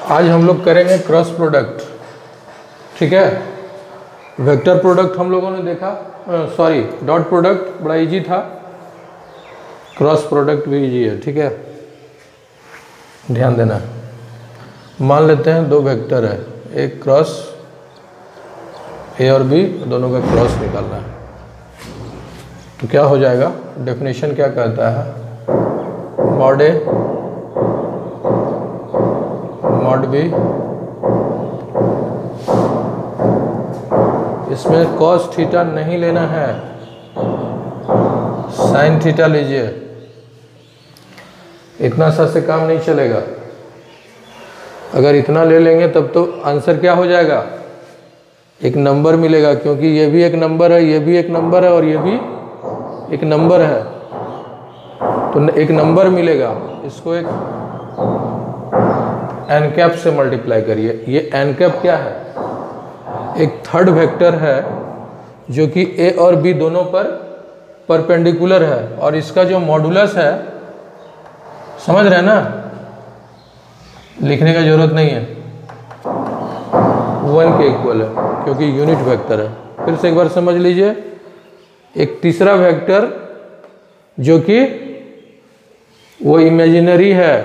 आज हम लोग करेंगे क्रॉस प्रोडक्ट। ठीक है, वेक्टर प्रोडक्ट हम लोगों ने देखा, सॉरी डॉट प्रोडक्ट बड़ा इजी था, क्रॉस प्रोडक्ट भी इजी है। ठीक है, ध्यान देना। मान लेते हैं दो वेक्टर है, एक क्रॉस ए और बी, दोनों का क्रॉस निकालना है। तो क्या हो जाएगा, डेफिनेशन क्या कहता है, मॉड ए मॉड बी, इसमें कॉस थीटा नहीं लेना है, साइन थीटा लीजिए। इतना सा से काम नहीं चलेगा, अगर इतना ले लेंगे तब तो आंसर क्या हो जाएगा, एक नंबर मिलेगा, क्योंकि ये भी एक नंबर है, ये भी एक नंबर है और ये भी एक नंबर है, तो एक नंबर मिलेगा। इसको एक एन कैप से मल्टीप्लाई करिए। ये एन कैप क्या है, एक थर्ड वेक्टर है जो कि ए और बी दोनों पर परपेंडिकुलर है, और इसका जो मॉडुलस है, समझ रहे हैं ना, लिखने का जरूरत नहीं है, 1 के इक्वल है, क्योंकि यूनिट वेक्टर है। फिर से एक बार समझ लीजिए, एक तीसरा वेक्टर जो कि वो इमेजिनरी है,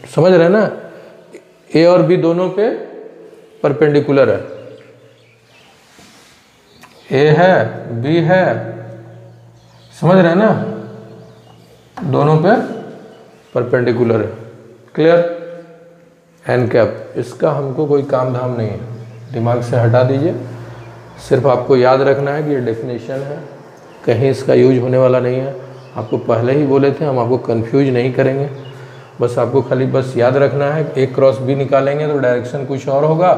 समझ रहे हैं ना, ए और बी दोनों पे परपेंडिकुलर है, ए है बी है, समझ रहे हैं ना, दोनों पे परपेंडिकुलर है। क्लियर, एन कैप, इसका हमको कोई काम धाम नहीं है, दिमाग से हटा दीजिए। सिर्फ आपको याद रखना है कि ये डेफिनेशन है, कहीं इसका यूज होने वाला नहीं है। आपको पहले ही बोले थे, हम आपको कंफ्यूज नहीं करेंगे, बस आपको खाली बस याद रखना है, ए क्रॉस बी निकालेंगे तो डायरेक्शन कुछ और होगा,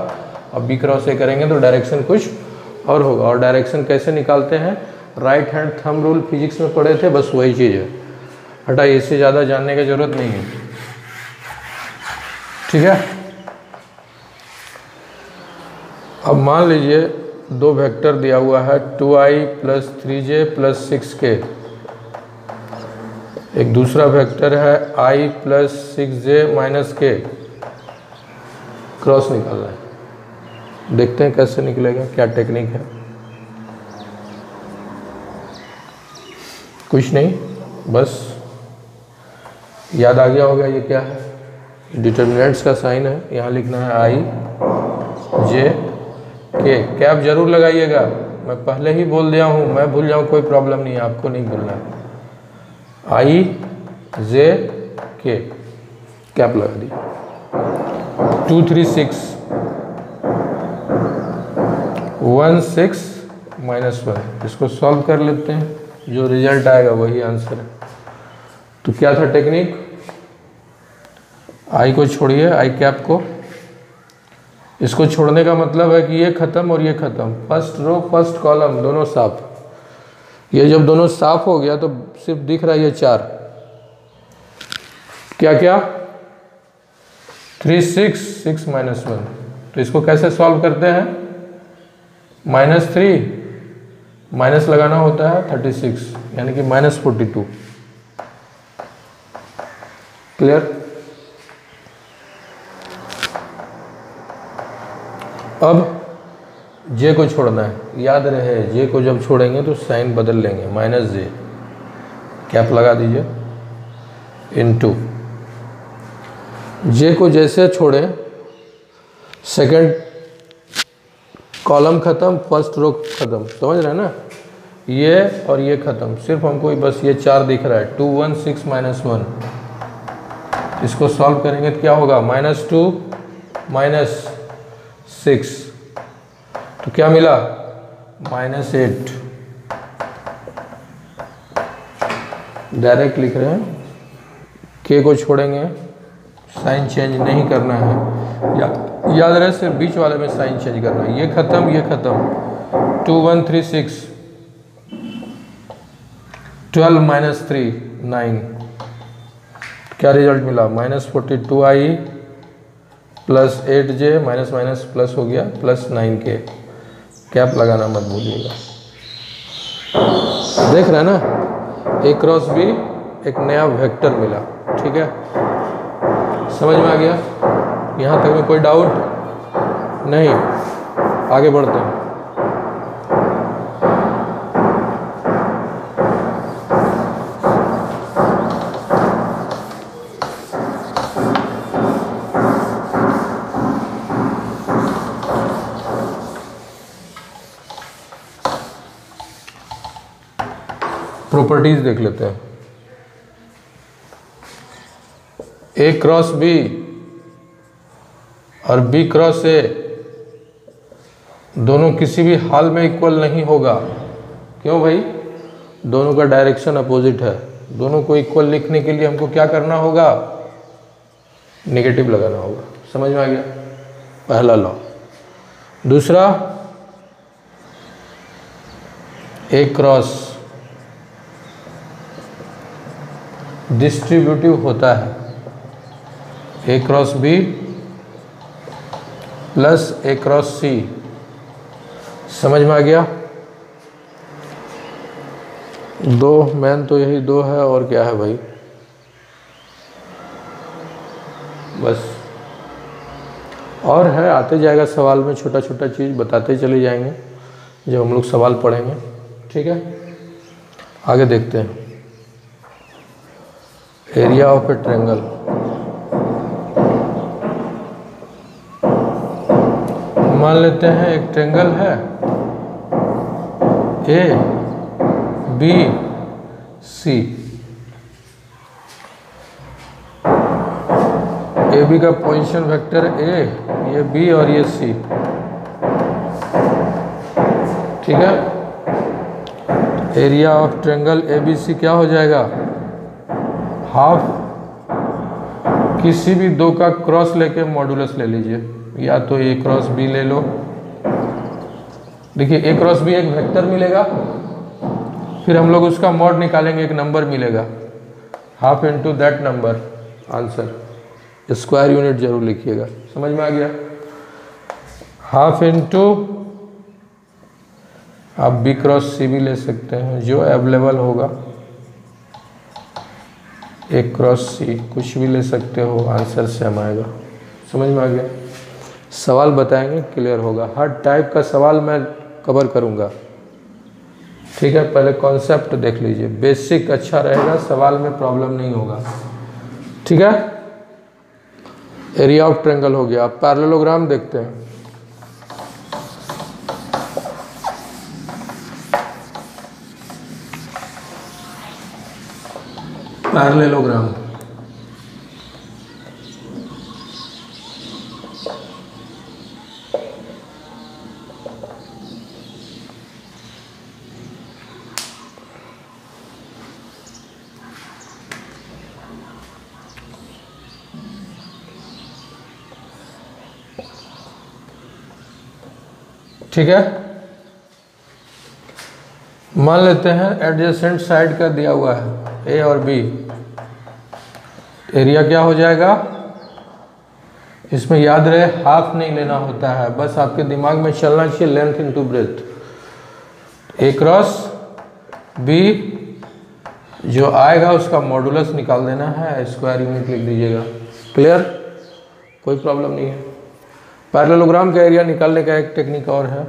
और बी क्रॉस ए करेंगे तो डायरेक्शन कुछ और होगा। और डायरेक्शन कैसे निकालते हैं, right hand thumb rule physics में पढ़े थे, बस वही चीज़ है, हटाइए, इससे ज़्यादा जानने की ज़रूरत नहीं है। ठीक है, अब मान लीजिए दो वेक्टर दिया हुआ है, 2i + 3j + 6k, एक दूसरा वेक्टर है i + 6j - k, क्रॉस निकालना है। देखते हैं कैसे निकलेगा, क्या टेक्निक है। कुछ नहीं, बस याद आ गया होगा ये क्या है, डिटर्मिनेंट्स का साइन है, यहाँ लिखना है i j k, कैप जरूर लगाइएगा, मैं पहले ही बोल दिया हूँ, मैं भूल जाऊँ कोई प्रॉब्लम नहीं है, आपको नहीं भूलना है। i j k, कैप लगा दी। 2 3 6 1 6 -1, इसको सॉल्व कर लेते हैं, जो रिजल्ट आएगा वही आंसर है। तो क्या था टेक्निक, आई को छोड़िए, आई कैप को, इसको छोड़ने का मतलब है कि ये खत्म और ये खत्म, फर्स्ट रो फर्स्ट कॉलम दोनों साफ। ये जब दोनों साफ हो गया तो सिर्फ दिख रहा है ये 4, क्या क्या 3 6 6 -1। तो इसको कैसे सॉल्व करते हैं, -3 माइनस लगाना होता है 36, यानी कि -42। क्लियर, अब जे को छोड़ना है, याद रहे जे को जब छोड़ेंगे तो साइन बदल लेंगे, -j, कैप लगा दीजिए, इनटू जे को जैसे छोड़े, सेकंड कॉलम खत्म, फर्स्ट रो खत्म, समझ रहे हैं ना, ये और ये खत्म, सिर्फ हमको बस ये 4 दिख रहा है, 2 1 6 -1। इसको सॉल्व करेंगे तो क्या होगा, -2 -6, तो क्या मिला, -8। डायरेक्ट लिख रहे हैं, के को छोड़ेंगे, साइन चेंज नहीं करना है, याद रहे सिर्फ बीच वाले में साइन चेंज करना है, ये खत्म ये खत्म, 2 1 3 6, 12 - 3 9, क्या रिजल्ट मिला, -42i + 8j प्लस हो गया +9k, कैप लगाना मत भूलिएगा। देख रहे हैं ना, A क्रॉस B एक नया वेक्टर मिला। ठीक है, समझ में आ गया? यहाँ तक में कोई डाउट नहीं? आगे बढ़ते हैं। प्रॉपर्टीज देख लेते हैं। ए क्रॉस बी और बी क्रॉस ए दोनों किसी भी हाल में इक्वल नहीं होगा। क्यों भाई? दोनों का डायरेक्शन अपोजिट है। दोनों को इक्वल लिखने के लिए हमको क्या करना होगा? नेगेटिव लगाना होगा। समझ में आ गया? पहला लॉ। दूसरा, ए क्रॉस डिस्ट्रीब्यूटिव होता है। ए क्रॉस बी प्लस ए क्रॉस सी। समझ में आ गया? दो मैन तो यही दो है, और क्या है भाई? बस और है, आते जाएगा सवाल में, छोटा छोटा चीज़ बताते चले जाएंगे जब हम लोग सवाल पढ़ेंगे। ठीक है, आगे देखते हैं। Area of a triangle. मान लेते हैं एक ट्रायंगल है A B C. A B का पोजीशन वेक्टर ए, ये बी और ये सी। ठीक है, area of triangle A B C क्या हो जाएगा? हाफ किसी भी दो का क्रॉस लेके मॉडुलस ले लीजिए, या तो ए क्रॉस बी ले लो। देखिए ए क्रॉस बी एक वेक्टर मिलेगा, फिर हम लोग उसका मॉड निकालेंगे, एक नंबर मिलेगा, half into that number answer. Square unit जरूर लिखिएगा। समझ में आ गया? हाफ इंटू, आप बी क्रॉस सी भी ले सकते हैं, जो अवेलेबल होगा। ए क्रॉस सी कुछ भी ले सकते हो, आंसर सेम आएगा। समझ में आ गया? सवाल बताएंगे, क्लियर होगा। हर टाइप का सवाल मैं कवर करूंगा। ठीक है, पहले कॉन्सेप्ट देख लीजिए, बेसिक अच्छा रहेगा, सवाल में प्रॉब्लम नहीं होगा। ठीक है, एरिया ऑफ ट्रायंगल हो गया। अब पैरेललोग्राम देखते हैं। पैरेललोग्राम ठीक है, मान लेते हैं एडजेसेंट साइड का दिया हुआ है ए और बी। एरिया क्या हो जाएगा? इसमें याद रहे हाफ नहीं लेना होता है, बस आपके दिमाग में चलना चाहिए लेंथ इनटू ब्रेथ। ए क्रॉस बी जो आएगा उसका मॉडुलस निकाल देना है, स्क्वायर यूनिट लिख दीजिएगा। क्लियर? कोई प्रॉब्लम नहीं है। पैरेललोग्राम का एरिया निकालने का एक टेक्निक और है।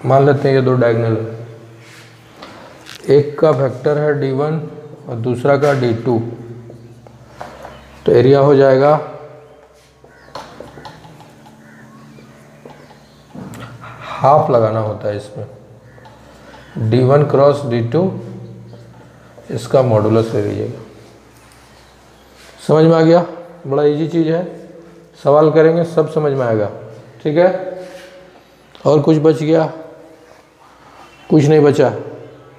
मान लेते हैं ये दो डायगोनल है, एक का वेक्टर है d1 और दूसरा का d2, तो एरिया हो जाएगा हाफ लगाना होता है इसमें, d1 क्रॉस d2, इसका मॉडुलस ले लीजिएगा। समझ में आ गया? बड़ा इजी चीज़ है, सवाल करेंगे सब समझ में आएगा। ठीक है, और कुछ बच गया? कुछ नहीं बचा,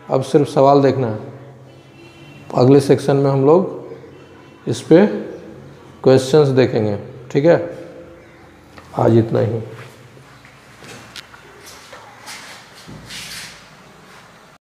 अब सिर्फ सवाल देखना है। अगले सेक्शन में हम लोग इस पे क्वेश्चंस देखेंगे। ठीक है, आज इतना ही।